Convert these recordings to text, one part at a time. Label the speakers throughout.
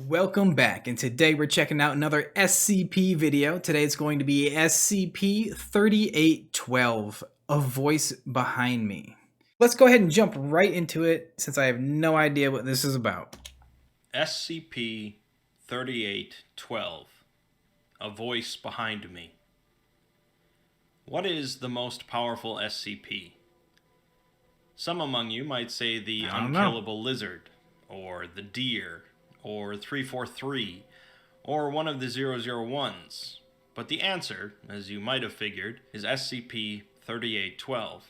Speaker 1: Welcome back, and today we're checking out another SCP video. Today it's going to be SCP-3812 A Voice Behind Me. Let's go ahead and jump right into it since I have no idea what this is about.
Speaker 2: SCP-3812 A Voice Behind Me. What is the most powerful SCP? Some among you might say the unkillable lizard, or the deer, or 343, or one of the 001s, but the answer, as you might have figured, is SCP-3812.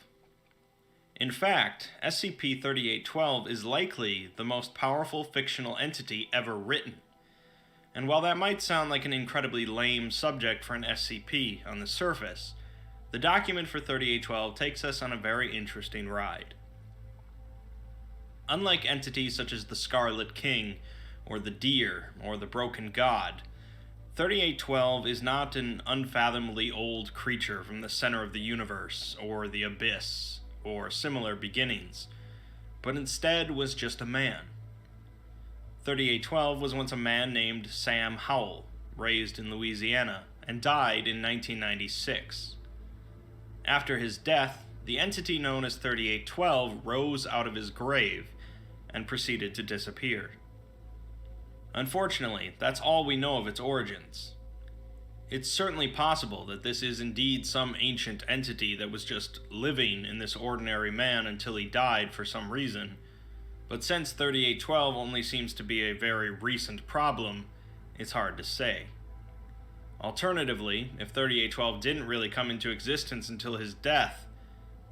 Speaker 2: In fact, SCP-3812 is likely the most powerful fictional entity ever written. And while that might sound like an incredibly lame subject for an SCP on the surface, the document for 3812 takes us on a very interesting ride. Unlike entities such as the Scarlet King, or the Deer, or the Broken God, 3812 is not an unfathomably old creature from the center of the universe, or the abyss, or similar beginnings, but instead was just a man. 3812 was once a man named Sam Howell, raised in Louisiana, and died in 1996. After his death, the entity known as 3812 rose out of his grave and proceeded to disappear. Unfortunately, that's all we know of its origins. It's certainly possible that this is indeed some ancient entity that was just living in this ordinary man until he died for some reason, but since 3812 only seems to be a very recent problem, it's hard to say. Alternatively, if 3812 didn't really come into existence until his death,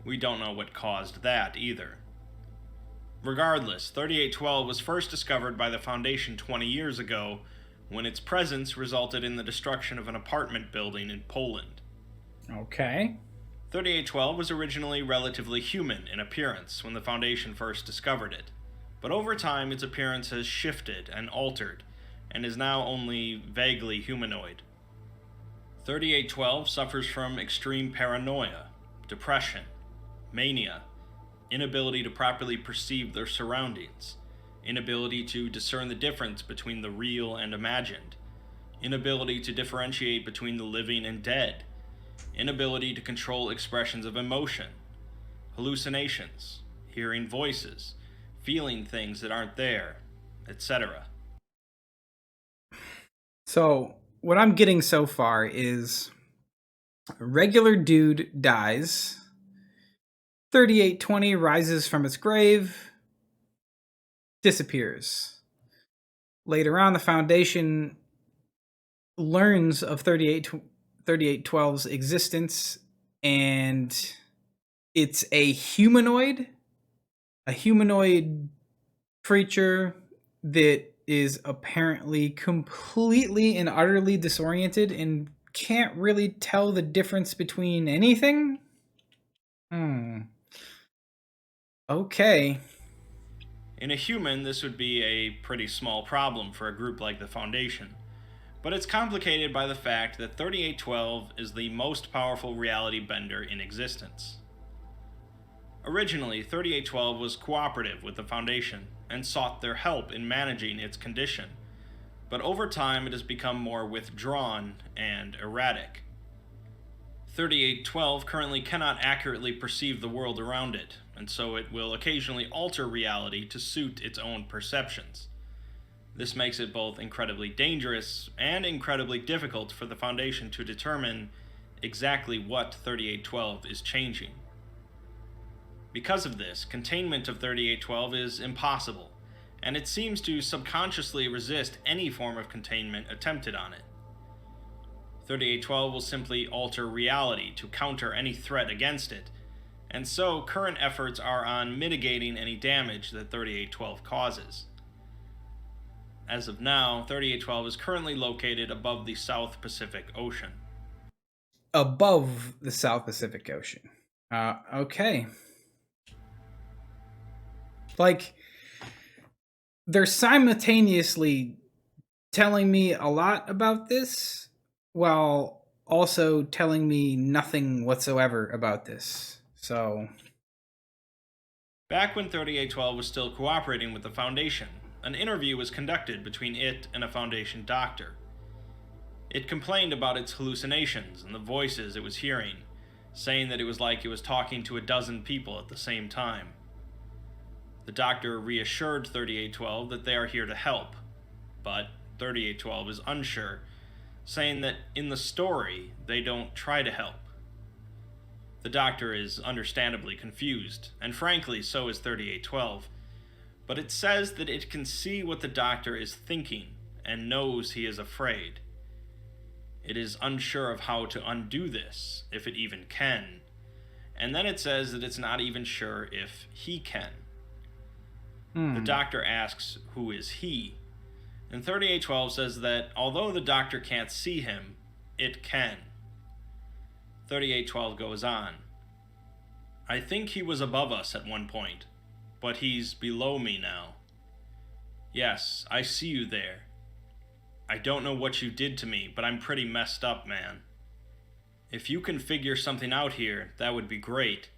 Speaker 2: we don't know what caused that either. Regardless, 3812 was first discovered by the Foundation 20 years ago, when its presence resulted in the destruction of an apartment building in Poland.
Speaker 1: Okay.
Speaker 2: 3812 was originally relatively human in appearance when the Foundation first discovered it, but over time its appearance has shifted and altered, and is now only vaguely humanoid. 3812 suffers from extreme paranoia, depression, mania, inability to properly perceive their surroundings, inability to discern the difference between the real and imagined, inability to differentiate between the living and dead, inability to control expressions of emotion, hallucinations, hearing voices, feeling things that aren't there, etc.
Speaker 1: So, what I'm getting so far is a regular dude dies, 3820 rises from its grave, disappears. Later on, the Foundation learns of 3812's existence, and it's a humanoid creature that is apparently completely and utterly disoriented and can't really tell the difference between anything. Okay.
Speaker 2: In a human, this would be a pretty small problem for a group like the Foundation, but it's complicated by the fact that 3812 is the most powerful reality bender in existence. Originally, 3812 was cooperative with the Foundation and sought their help in managing its condition, but over time it has become more withdrawn and erratic. 3812 currently cannot accurately perceive the world around it, and so it will occasionally alter reality to suit its own perceptions. This makes it both incredibly dangerous and incredibly difficult for the Foundation to determine exactly what 3812 is changing. Because of this, containment of 3812 is impossible, and it seems to subconsciously resist any form of containment attempted on it. 3812 will simply alter reality to counter any threat against it, and so current efforts are on mitigating any damage that 3812 causes. As of now, 3812 is currently located above the South Pacific Ocean.
Speaker 1: Above the South Pacific Ocean. Okay. Like, they're simultaneously telling me a lot about this while also telling me nothing whatsoever about this. So,
Speaker 2: Back when 3812 was still cooperating with the Foundation, an interview was conducted between it and a Foundation doctor. It complained about its hallucinations and the voices it was hearing, saying that it was like it was talking to a dozen people at the same time. The doctor reassured 3812 that they are here to help, but 3812 is unsure, saying that in the story they don't try to help. The doctor is understandably confused, and frankly, so is 3812, but it says that it can see what the doctor is thinking and knows he is afraid. It is unsure of how to undo this, if it even can, and then it says that it's not even sure if he can. The doctor asks, who is he? And 3812 says that although the doctor can't see him, it can. 3812 goes on. I think he was above us at one point, but he's below me now. Yes, I see you there. I don't know what you did to me, but I'm pretty messed up, man. If you can figure something out here, that would be great,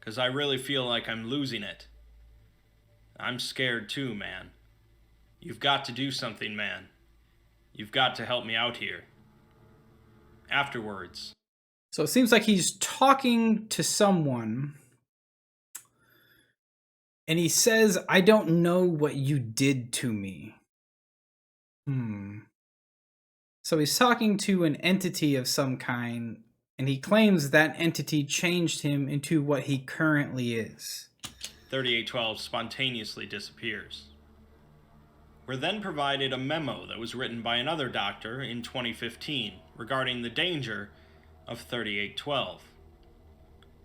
Speaker 2: 'cause I really feel like I'm losing it. I'm scared too, man. You've got to do something, man. You've got to help me out here. Afterwards.
Speaker 1: So it seems like he's talking to someone, and he says, I don't know what you did to me. So he's talking to an entity of some kind, and he claims that entity changed him into what he currently is.
Speaker 2: 3812 spontaneously disappears. We're then provided a memo that was written by another doctor in 2015 regarding the danger of 3812.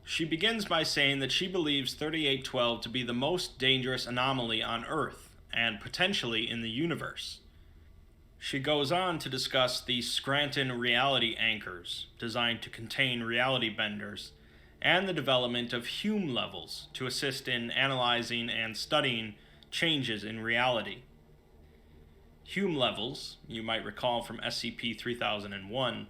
Speaker 2: She begins by saying that she believes 3812 to be the most dangerous anomaly on Earth and potentially in the universe. She goes on to discuss the Scranton reality anchors designed to contain reality benders and the development of Hume levels to assist in analyzing and studying changes in reality. Hume levels, you might recall from SCP-3001,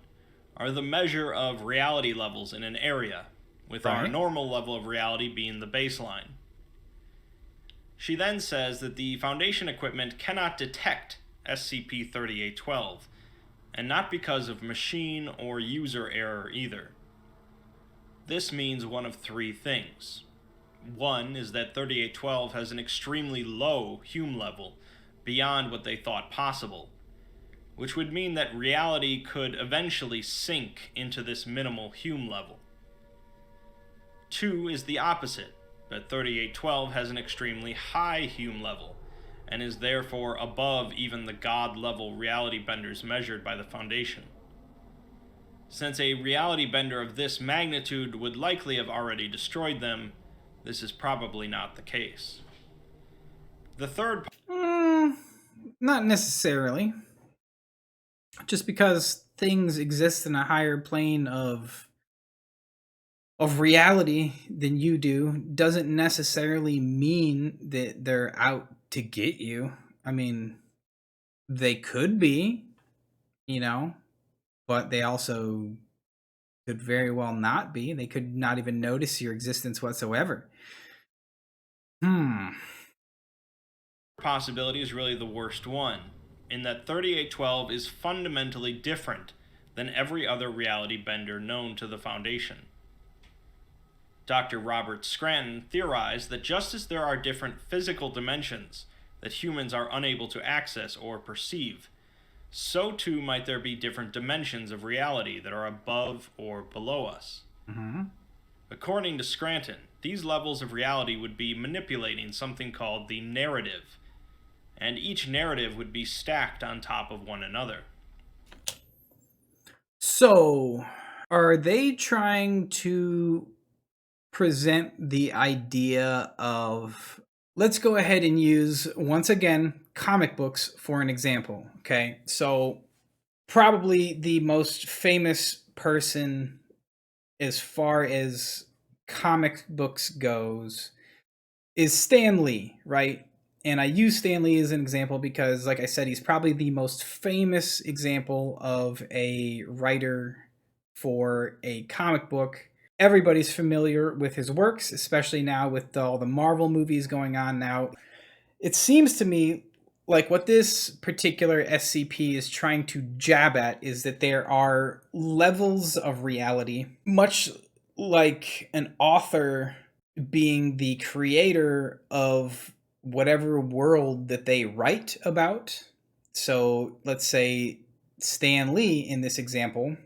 Speaker 2: are the measure of reality levels in an area, with our normal level of reality being the baseline. She then says that the Foundation equipment cannot detect SCP-3812, and not because of machine or user error either. This means one of three things. One is that 3812 has an extremely low Hume level, beyond what they thought possible, which would mean that reality could eventually sink into this minimal Hume level. Two is the opposite, that 3812 has an extremely high Hume level, and is therefore above even the God-level reality benders measured by the Foundation. Since a reality bender of this magnitude would likely have already destroyed them, this is probably not the case. The third...
Speaker 1: Not necessarily. Just because things exist in a higher plane of reality than you do doesn't necessarily mean that they're out to get you. I mean, they could be, but they also could very well not be. They could not even notice your existence whatsoever.
Speaker 2: Possibility is really the worst one, in that 3812 is fundamentally different than every other reality bender known to the Foundation. Dr. Robert Scranton theorized that just as there are different physical dimensions that humans are unable to access or perceive, so too might there be different dimensions of reality that are above or below us. According to Scranton, these levels of reality would be manipulating something called the narrative, and each narrative would be stacked on top of one another.
Speaker 1: So, are they trying to present the idea of, let's go ahead and use, once again, comic books for an example, okay? So, probably the most famous person as far as comic books goes is Stan Lee, right? And I use Stan Lee as an example because, like I said, he's probably the most famous example of a writer for a comic book. Everybody's familiar with his works, especially now with all the Marvel movies going on now. It seems to me like what this particular SCP is trying to jab at is that there are levels of reality, much like an author being the creator of whatever world that they write about. So let's say Stan Lee in this example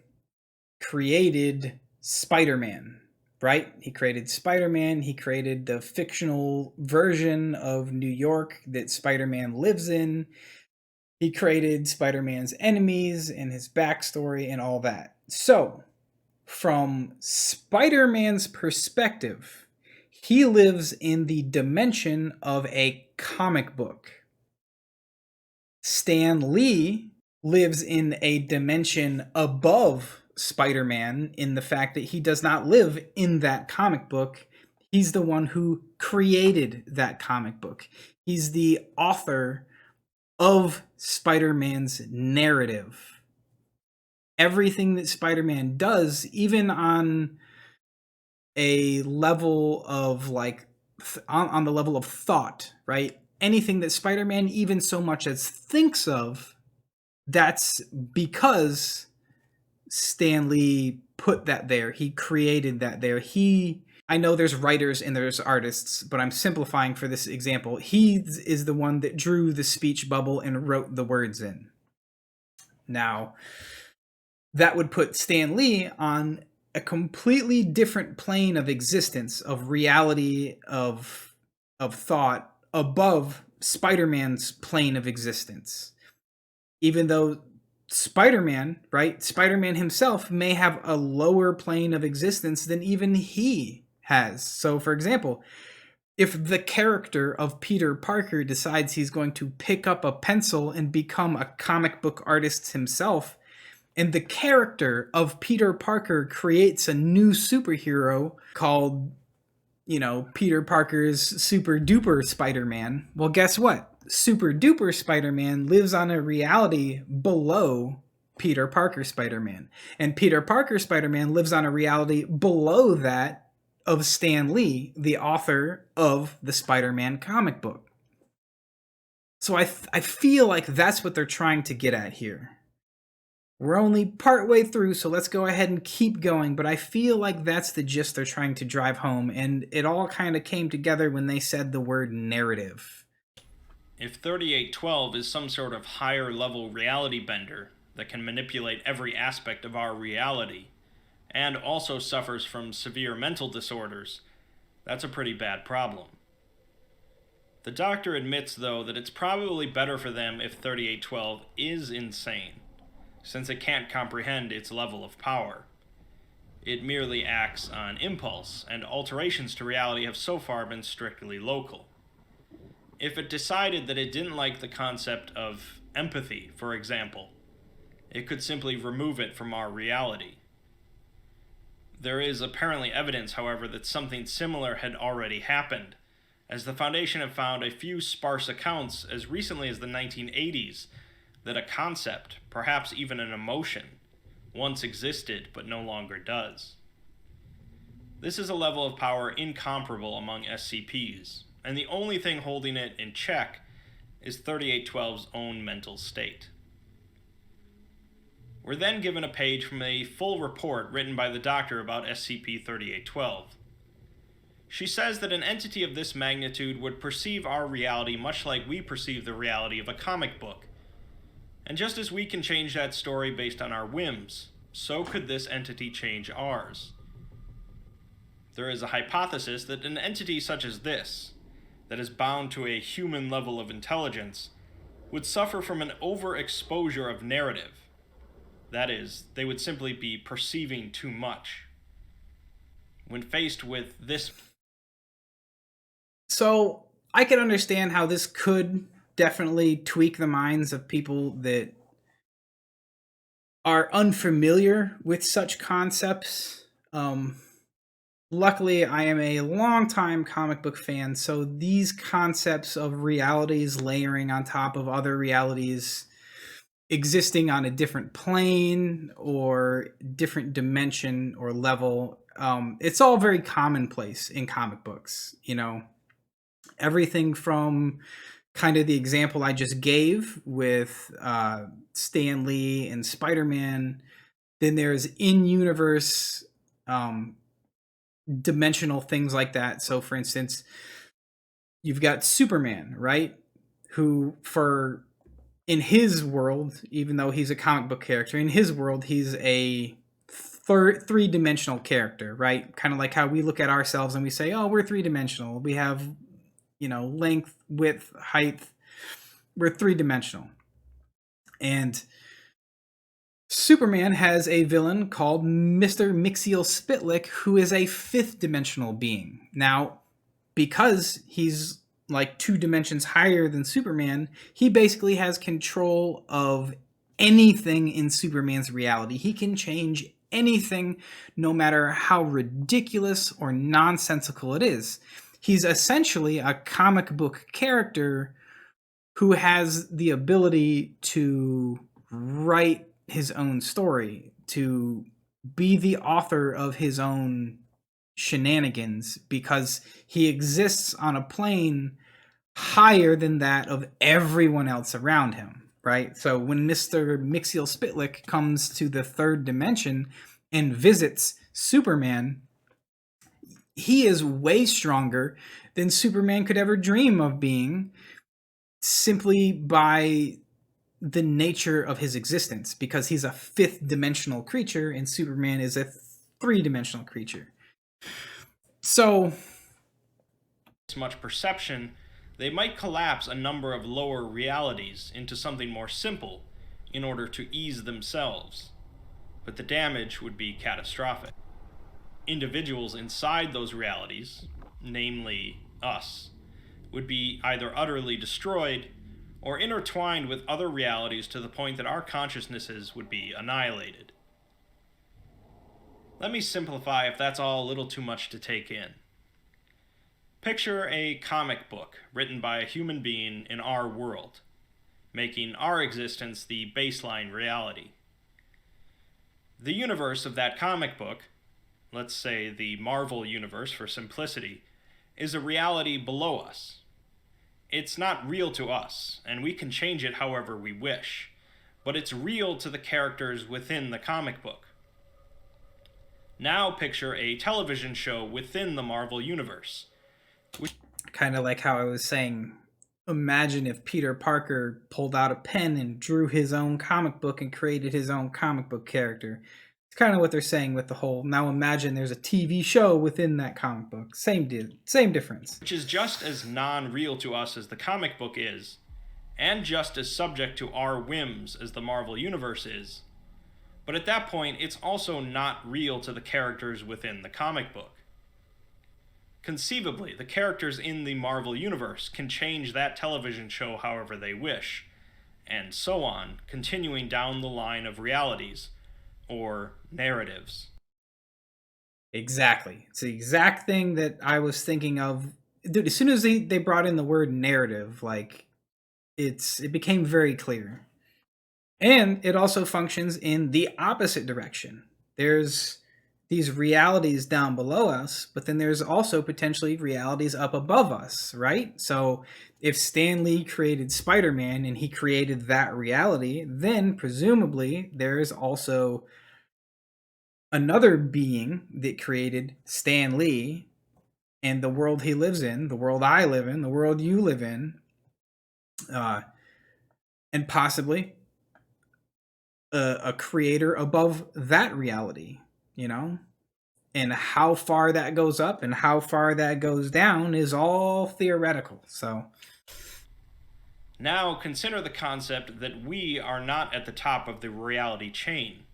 Speaker 1: created Spider-Man, right? He created Spider-Man, he created the fictional version of New York that Spider-Man lives in. He created Spider-Man's enemies and his backstory and all that. So, from Spider-Man's perspective, he lives in the dimension of a comic book. Stan Lee lives in a dimension above Spider-Man in the fact that he does not live in that comic book. He's the one who created that comic book. He's the author of Spider-Man's narrative. Everything that Spider-Man does, even on a level of like on the level of thought, right? Anything that Spider-Man even so much as thinks of, that's because Stan Lee put that there. He created that there. I know there's writers and there's artists, but I'm simplifying for this example. He is the one that drew the speech bubble and wrote the words in. Now, that would put Stan Lee on a completely different plane of existence, of reality, of thought, above Spider-Man's plane of existence. Even though Spider-Man, right? Spider-Man himself may have a lower plane of existence than even he has. So, for example, if the character of Peter Parker decides he's going to pick up a pencil and become a comic book artist himself, and the character of Peter Parker creates a new superhero called, Peter Parker's Super Duper Spider-Man, well, guess what? Super Duper Spider-Man lives on a reality below Peter Parker Spider-Man. And Peter Parker Spider-Man lives on a reality below that of Stan Lee, the author of the Spider-Man comic book. So I feel like that's what they're trying to get at here. We're only partway through, so let's go ahead and keep going, but I feel like that's the gist they're trying to drive home, and it all kind of came together when they said the word narrative.
Speaker 2: If 3812 is some sort of higher level reality bender that can manipulate every aspect of our reality, and also suffers from severe mental disorders, that's a pretty bad problem. The doctor admits, though, that it's probably better for them if 3812 is insane, since it can't comprehend its level of power. It merely acts on impulse, and alterations to reality have so far been strictly local. If it decided that it didn't like the concept of empathy, for example, it could simply remove it from our reality. There is apparently evidence, however, that something similar had already happened, as the Foundation have found a few sparse accounts as recently as the 1980s that a concept, perhaps even an emotion, once existed but no longer does. This is a level of power incomparable among SCPs, and the only thing holding it in check is 3812's own mental state. We're then given a page from a full report written by the doctor about SCP-3812. She says that an entity of this magnitude would perceive our reality much like we perceive the reality of a comic book. And just as we can change that story based on our whims, so could this entity change ours. There is a hypothesis that an entity such as this, that is bound to a human level of intelligence, would suffer from an overexposure of narrative. That is, they would simply be perceiving too much. When faced with this...
Speaker 1: So, I can understand how this could definitely tweak the minds of people that are unfamiliar with such concepts. Luckily, I am a longtime comic book fan, so these concepts of realities layering on top of other realities, existing on a different plane or different dimension or level, it's all very commonplace in comic books. Everything from kind of the example I just gave with Stan Lee and Spider-Man. Then there's in-universe um, dimensional things like that. So, for instance, you've got Superman, right? Who, for in his world, even though he's a comic book character, in his world, he's a three-dimensional character, right? Kind of like how we look at ourselves and we say, "Oh, we're three-dimensional. We have, length, width, height. We're three-dimensional." And Superman has a villain called Mr. Mxyzptlk, who is a fifth-dimensional being. Now, because he's like 2 dimensions higher than Superman, he basically has control of anything in Superman's reality. He can change anything, no matter how ridiculous or nonsensical it is. He's essentially a comic book character who has the ability to write his own story, to be the author of his own shenanigans, because he exists on a plane higher than that of everyone else around him, right? So when Mr. Mxyzptlk comes to the third dimension and visits Superman, he is way stronger than Superman could ever dream of being, simply by the nature of his existence, because he's a fifth dimensional creature and Superman is a three-dimensional creature. So
Speaker 2: much perception, they might collapse a number of lower realities into something more simple in order to ease themselves, but the damage would be catastrophic. Individuals inside those realities, namely us, would be either utterly destroyed or intertwined with other realities to the point that our consciousnesses would be annihilated. Let me simplify if that's all a little too much to take in. Picture a comic book written by a human being in our world, making our existence the baseline reality. The universe of that comic book, let's say the Marvel universe for simplicity, is a reality below us. It's not real to us, and we can change it however we wish, but it's real to the characters within the comic book. Now picture a television show within the Marvel universe.
Speaker 1: Kind of like how I was saying, imagine if Peter Parker pulled out a pen and drew his own comic book and created his own comic book character. It's kind of what they're saying with the whole, now imagine there's a TV show within that comic book. Same difference.
Speaker 2: Which is just as non-real to us as the comic book is, and just as subject to our whims as the Marvel universe is. But at that point, it's also not real to the characters within the comic book. Conceivably, the characters in the Marvel universe can change that television show however they wish, and so on, continuing down the line of realities, or narratives.
Speaker 1: Exactly. It's the exact thing that I was thinking of. Dude, as soon as they brought in the word narrative, like, it became very clear. And it also functions in the opposite direction. There's these realities down below us, but then there's also potentially realities up above us, right? So if Stan Lee created Spider-Man and he created that reality, then presumably there's also another being that created Stan Lee and the world he lives in, the world I live in, the world you live in, and possibly a creator above that reality, and how far that goes up and how far that goes down is all theoretical. So
Speaker 2: now consider the concept that we are not at the top of the reality chain,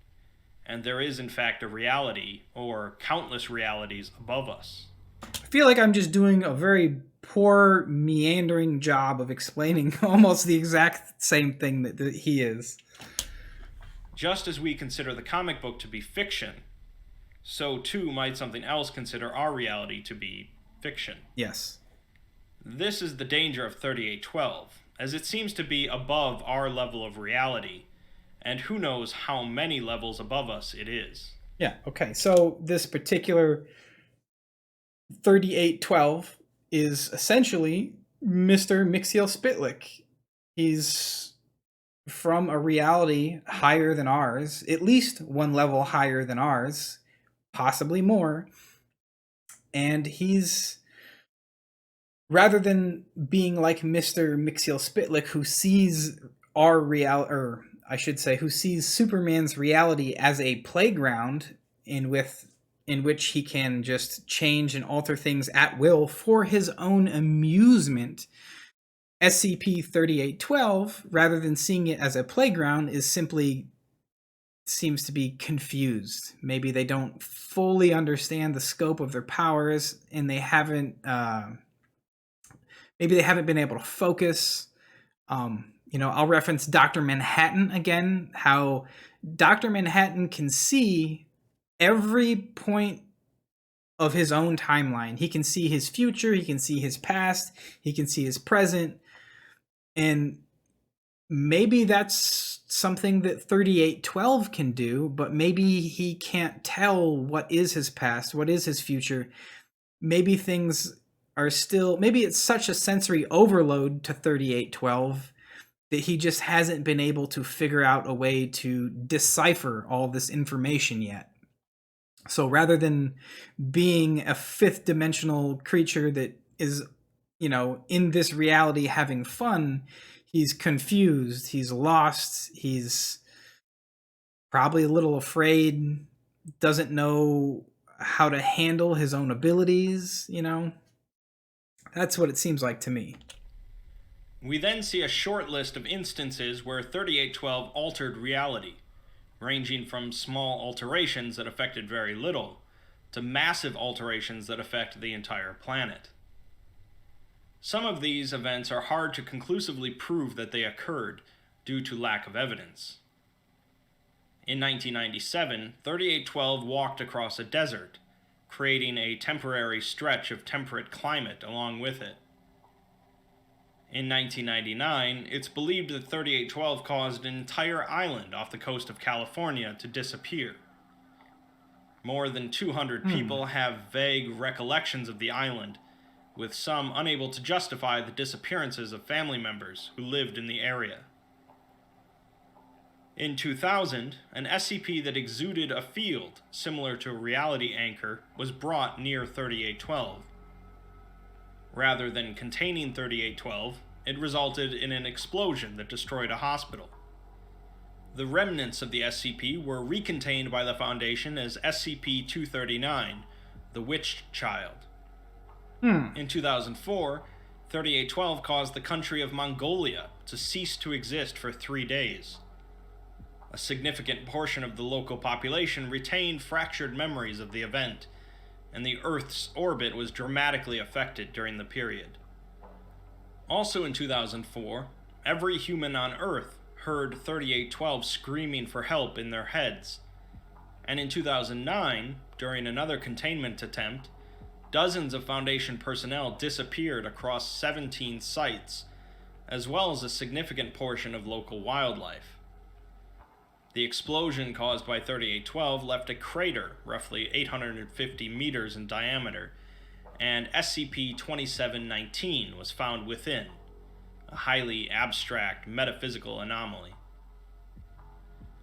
Speaker 2: and there is in fact a reality or countless realities above us.
Speaker 1: I feel like I'm just doing a very poor meandering job of explaining almost the exact same thing that he is.
Speaker 2: Just as we consider the comic book to be fiction, so too might something else consider our reality to be fiction.
Speaker 1: Yes.
Speaker 2: This is the danger of 3812, as it seems to be above our level of reality, and who knows how many levels above us it is.
Speaker 1: Yeah, okay. So this particular 3812 is essentially Mr. Mixiel Spitlick. He's from a reality higher than ours, at least one level higher than ours, possibly more. And he's, rather than being like Mr. Mixiel Spitlick, who sees our reality, or I should say, who sees Superman's reality as a playground in which he can just change and alter things at will for his own amusement. SCP-3812, rather than seeing it as a playground, is simply seems to be confused. Maybe they don't fully understand the scope of their powers, and they haven't. Maybe they haven't been able to focus. I'll reference Dr. Manhattan again. How Dr. Manhattan can see every point of his own timeline. He can see his future. He can see his past. He can see his present. And maybe that's something that 3812 can do, but maybe he can't tell what is his past, what is his future. Maybe things are still, maybe it's such a sensory overload to 3812 that he just hasn't been able to figure out a way to decipher all this information yet. So rather than being a fifth dimensional creature that is, in this reality having fun, he's confused, he's lost, he's probably a little afraid, doesn't know how to handle his own abilities, That's what it seems like to me.
Speaker 2: We then see a short list of instances where 3812 altered reality, ranging from small alterations that affected very little to massive alterations that affect the entire planet. Some of these events are hard to conclusively prove that they occurred due to lack of evidence. In 1997, 3812 walked across a desert, creating a temporary stretch of temperate climate along with it. In 1999, it's believed that 3812 caused an entire island off the coast of California to disappear. More than 200 people have vague recollections of the island, with some unable to justify the disappearances of family members who lived in the area. In 2000, an SCP that exuded a field similar to a reality anchor was brought near 3812. Rather than containing 3812, it resulted in an explosion that destroyed a hospital. The remnants of the SCP were recontained by the Foundation as SCP-239, the Witch Child. In 2004, 3812 caused the country of Mongolia to cease to exist for 3 days. A significant portion of the local population retained fractured memories of the event, and the Earth's orbit was dramatically affected during the period. Also in 2004, every human on Earth heard 3812 screaming for help in their heads. And in 2009, during another containment attempt, dozens of Foundation personnel disappeared across 17 sites, as well as a significant portion of local wildlife. The explosion caused by 3812 left a crater roughly 850 meters in diameter, and SCP-2719 was found within, a highly abstract metaphysical anomaly.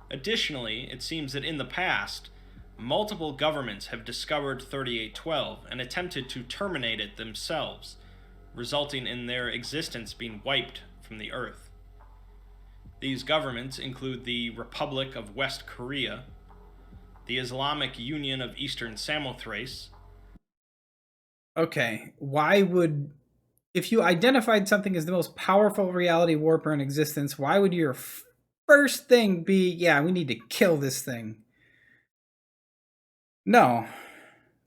Speaker 2: Additionally, it seems that in the past, multiple governments have discovered 3812 and attempted to terminate it themselves, resulting in their existence being wiped from the Earth. These governments include the Republic of West Korea, the Islamic Union of Eastern Samothrace.
Speaker 1: Okay, if you identified something as the most powerful reality warper in existence, why would your first thing be, yeah, we need to kill this thing? No.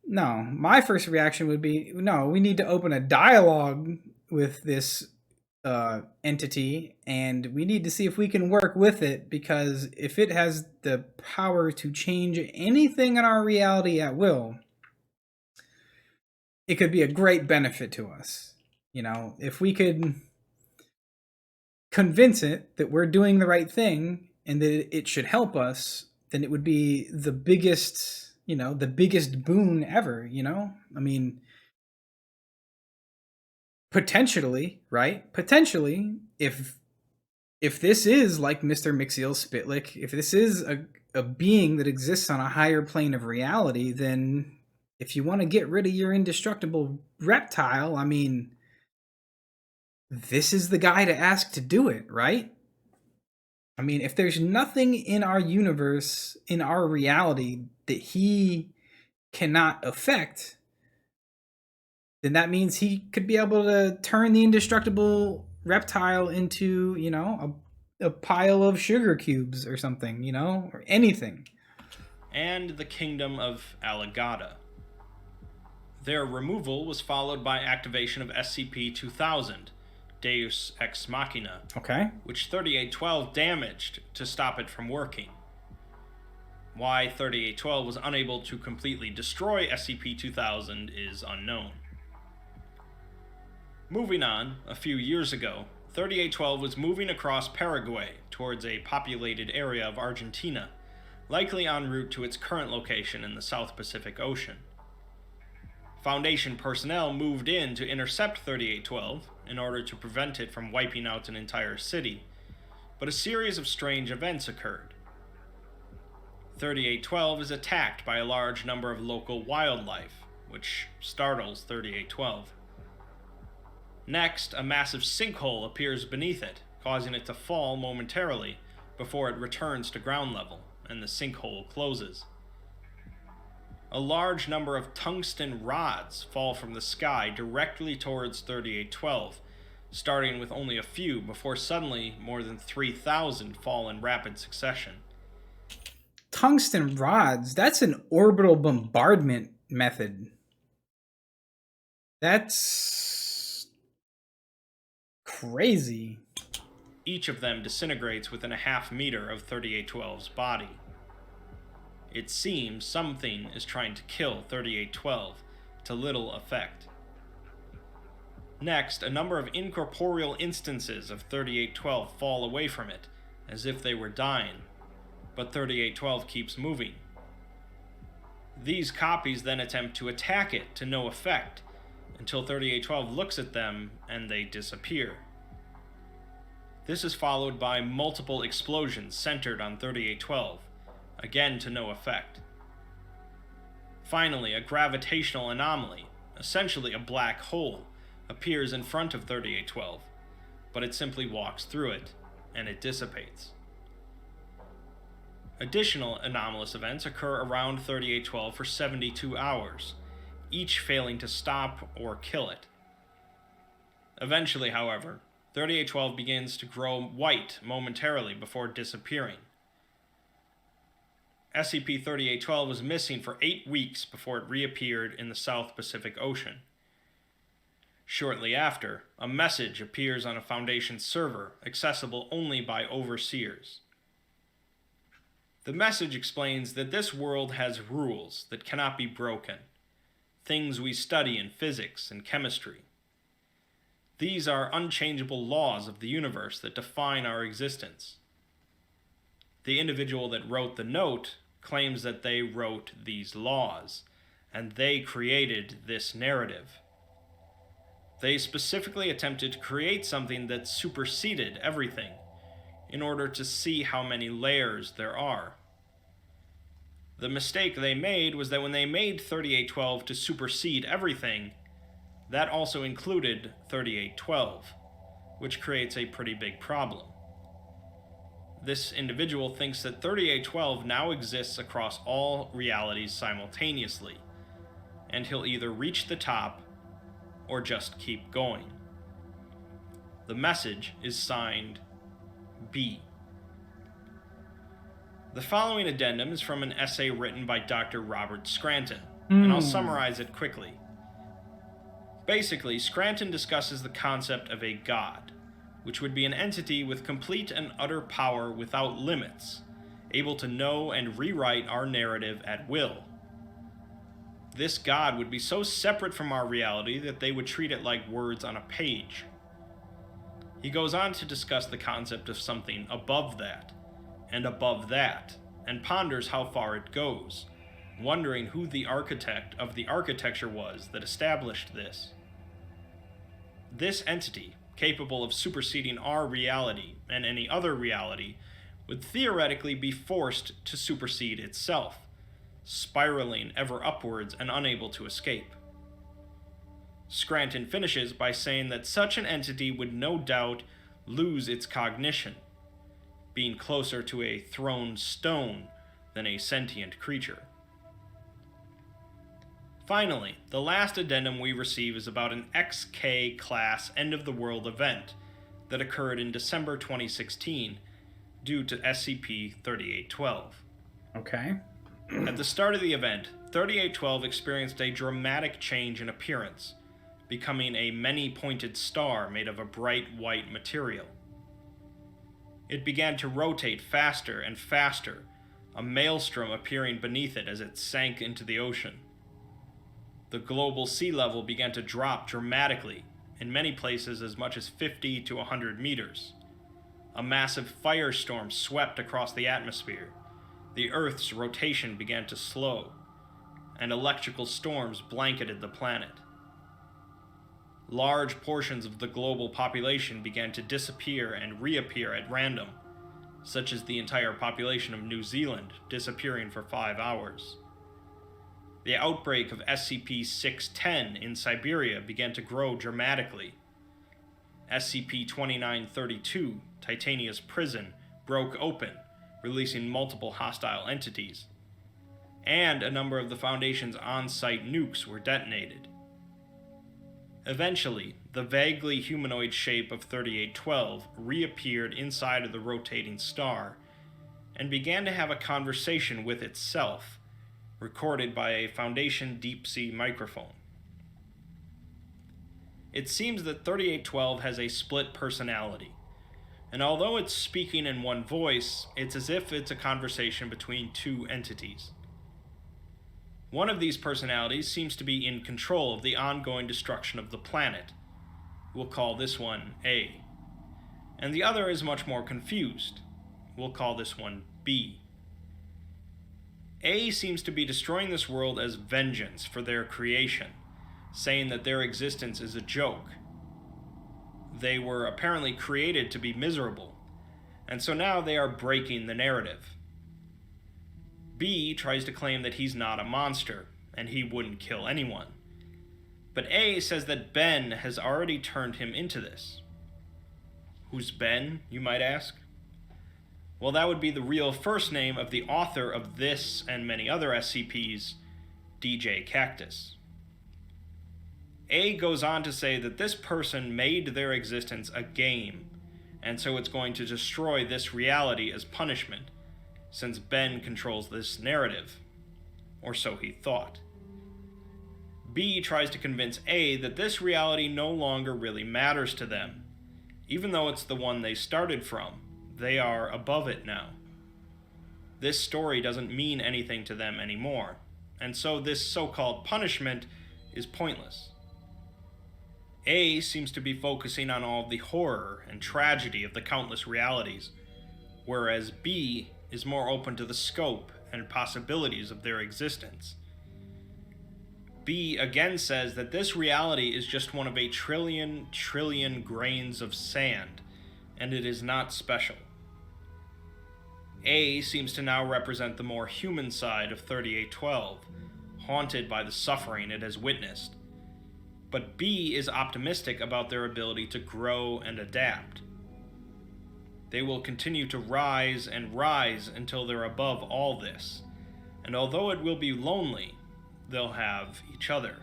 Speaker 1: My first reaction would be, no, we need to open a dialogue with this entity, and we need to see if we can work with it, because if it has the power to change anything in our reality at will, it could be a great benefit to us. If we could convince it that we're doing the right thing and that it should help us, then it would be the biggest boon ever. I mean, potentially, right? Potentially, if this is like Mr. Mixiel Spitlick, if this is a being that exists on a higher plane of reality, then if you want to get rid of your indestructible reptile, I mean, this is the guy to ask to do it, right? I mean, if there's nothing in our universe, in our reality, that he cannot affect, then that means he could be able to turn the indestructible reptile into, a pile of sugar cubes or something, or anything.
Speaker 2: and the Kingdom of Alagata. Their removal was followed by activation of SCP-2000, Deus Ex Machina,
Speaker 1: Okay.
Speaker 2: which 3812 damaged to stop it from working. Why 3812 was unable to completely destroy SCP-2000 is unknown. Moving on, a few years ago, 3812 was moving across Paraguay towards a populated area of Argentina, likely en route to its current location in the South Pacific Ocean. Foundation personnel moved in to intercept 3812 in order to prevent it from wiping out an entire city, but a series of strange events occurred. 3812 is attacked by a large number of local wildlife, which startles 3812. Next, a massive sinkhole appears beneath it, causing it to fall momentarily before it returns to ground level, and the sinkhole closes. A large number of tungsten rods fall from the sky directly towards 3812, starting with only a few before suddenly more than 3,000 fall in rapid succession.
Speaker 1: Tungsten rods, that's an orbital bombardment method. That's crazy.
Speaker 2: Each of them disintegrates within a half meter of 3812's body. It seems something is trying to kill 3812, to little effect. Next, a number of incorporeal instances of 3812 fall away from it, as if they were dying, but 3812 keeps moving. These copies then attempt to attack it to no effect, until 3812 looks at them and they disappear. This is followed by multiple explosions centered on 3812, again to no effect. Finally, a gravitational anomaly, essentially a black hole, appears in front of 3812, but it simply walks through it, and it dissipates. Additional anomalous events occur around 3812 for 72 hours, each failing to stop or kill it. Eventually, however, 3812 begins to grow white momentarily before disappearing. SCP-3812 was missing for 8 weeks before it reappeared in the South Pacific Ocean. Shortly after, a message appears on a Foundation server accessible only by overseers. The message explains that this world has rules that cannot be broken, things we study in physics and chemistry. These are unchangeable laws of the universe that define our existence. The individual that wrote the note claims that they wrote these laws, and they created this narrative. They specifically attempted to create something that superseded everything, in order to see how many layers there are. The mistake they made was that when they made 3812 to supersede everything, that also included 3812, which creates a pretty big problem. This individual thinks that 3812 now exists across all realities simultaneously, and he'll either reach the top or just keep going. The message is signed B. The following addendum is from an essay written by Dr. Robert Scranton, and I'll summarize it quickly. Basically, Scranton discusses the concept of a god, which would be an entity with complete and utter power without limits, able to know and rewrite our narrative at will. This god would be so separate from our reality that they would treat it like words on a page. He goes on to discuss the concept of something above that, and ponders how far it goes, wondering who the architect of the architecture was that established this. this entity, capable of superseding our reality and any other reality, would theoretically be forced to supersede itself, spiraling ever upwards and unable to escape. Scranton finishes by saying that such an entity would no doubt lose its cognition, being closer to a thrown stone than a sentient creature. Finally, the last addendum we receive is about an XK-class end-of-the-world event that occurred in December 2016 due to SCP-3812.
Speaker 1: Okay.
Speaker 2: At the start of the event, 3812 experienced a dramatic change in appearance, becoming a many-pointed star made of a bright white material. It began to rotate faster and faster, a maelstrom appearing beneath it as it sank into the ocean. The global sea level began to drop dramatically, in many places as much as 50 to 100 meters. A massive firestorm swept across the atmosphere. The Earth's rotation began to slow, and electrical storms blanketed the planet. Large portions of the global population began to disappear and reappear at random, such as the entire population of New Zealand disappearing for 5 hours. The outbreak of SCP-610 in Siberia began to grow dramatically. SCP-2932, Titania's prison, broke open, releasing multiple hostile entities. And a number of the Foundation's on-site nukes were detonated. Eventually, the vaguely humanoid shape of 3812 reappeared inside of the rotating star and began to have a conversation with itself, recorded by a Foundation deep-sea microphone. It seems that 3812 has a split personality, and although it's speaking in one voice, it's as if it's a conversation between two entities. One of these personalities seems to be in control of the ongoing destruction of the planet. We'll call this one A. And the other is much more confused. We'll call this one B. A seems to be destroying this world as vengeance for their creation, saying that their existence is a joke. They were apparently created to be miserable, and so now they are breaking the narrative. B tries to claim that he's not a monster, and he wouldn't kill anyone. But A says that Ben has already turned him into this. Who's Ben, you might ask? Well, that would be the real first name of the author of this and many other SCPs, DJ Cactus. A goes on to say that this person made their existence a game, and so it's going to destroy this reality as punishment, since Ben controls this narrative. Or so he thought. B tries to convince A that this reality no longer really matters to them. Even though it's the one they started from, they are above it now. This story doesn't mean anything to them anymore, and so this so-called punishment is pointless. A seems to be focusing on all the horror and tragedy of the countless realities, whereas B is more open to the scope and possibilities of their existence. B again says that this reality is just one of a trillion grains of sand, and it is not special. A seems to now represent the more human side of 3812, haunted by the suffering it has witnessed. But B is optimistic about their ability to grow and adapt. They will continue to rise and rise until they're above all this, and although it will be lonely, they'll have each other.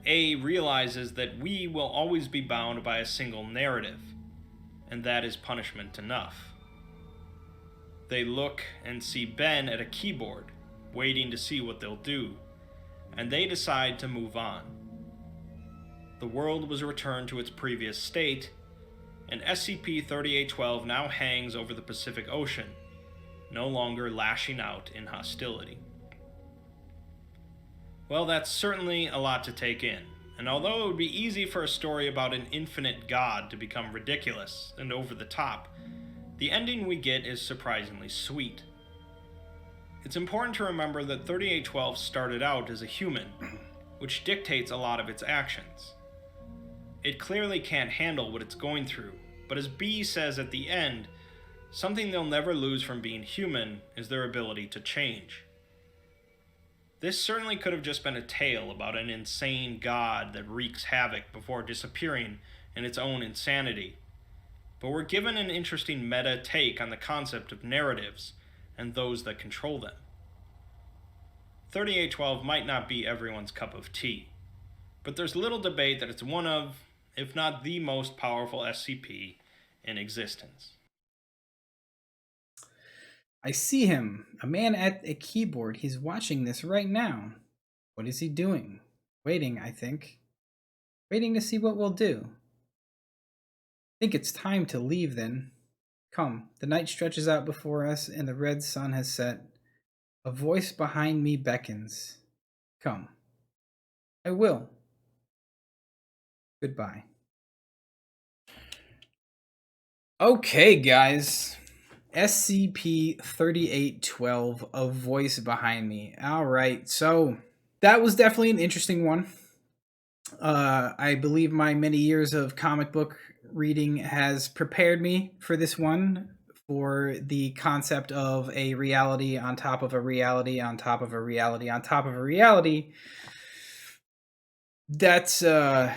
Speaker 2: A realizes that we will always be bound by a single narrative, and that is punishment enough. They look and see Ben at a keyboard, waiting to see what they'll do, and they decide to move on. The world was returned to its previous state, and SCP-3812 now hangs over the Pacific Ocean, no longer lashing out in hostility. Well, that's certainly a lot to take in, and although it would be easy for a story about an infinite god to become ridiculous and over the top, the ending we get is surprisingly sweet. It's important to remember that 3812 started out as a human, which dictates a lot of its actions. It clearly can't handle what it's going through, but as B says at the end, something they'll never lose from being human is their ability to change. This certainly could have just been a tale about an insane god that wreaks havoc before disappearing in its own insanity. But we're given an interesting meta take on the concept of narratives and those that control them. 3812 might not be everyone's cup of tea, but there's little debate that it's one of, if not the most powerful SCP in existence.
Speaker 1: I see him, a man at a keyboard. He's watching this right now. What is he doing? Waiting, I think. Waiting to see what we'll do. I think it's time to leave then. Come, the night stretches out before us and the red sun has set. A voice behind me beckons. Come. I will. Goodbye. Okay, guys. SCP-3812 A Voice Behind Me. All right, so that was definitely an interesting one. I believe my many years of comic book reading has prepared me for this one, for the concept of a reality on top of a reality on top of a reality on top of a reality. That's yeah,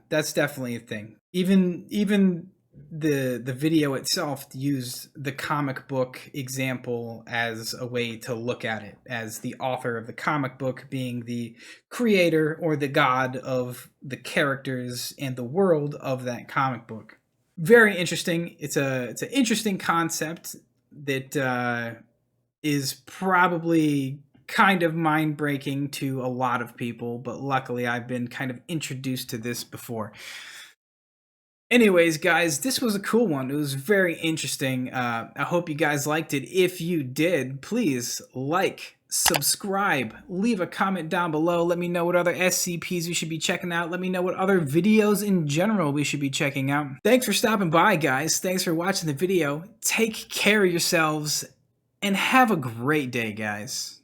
Speaker 1: that's definitely a thing. Even the video itself used the comic book example as a way to look at it, as the author of the comic book being the creator or the god of the characters and the world of that comic book. Very interesting. It's an interesting concept that is probably kind of mind-breaking to a lot of people, but luckily I've been kind of introduced to this before. Anyways, guys, this was a cool one. It was very interesting. I hope you guys liked it. If you did, please like, subscribe, leave a comment down below. Let me know what other SCPs we should be checking out. Let me know what other videos in general we should be checking out. Thanks for stopping by, guys. Thanks for watching the video. Take care of yourselves and have a great day, guys.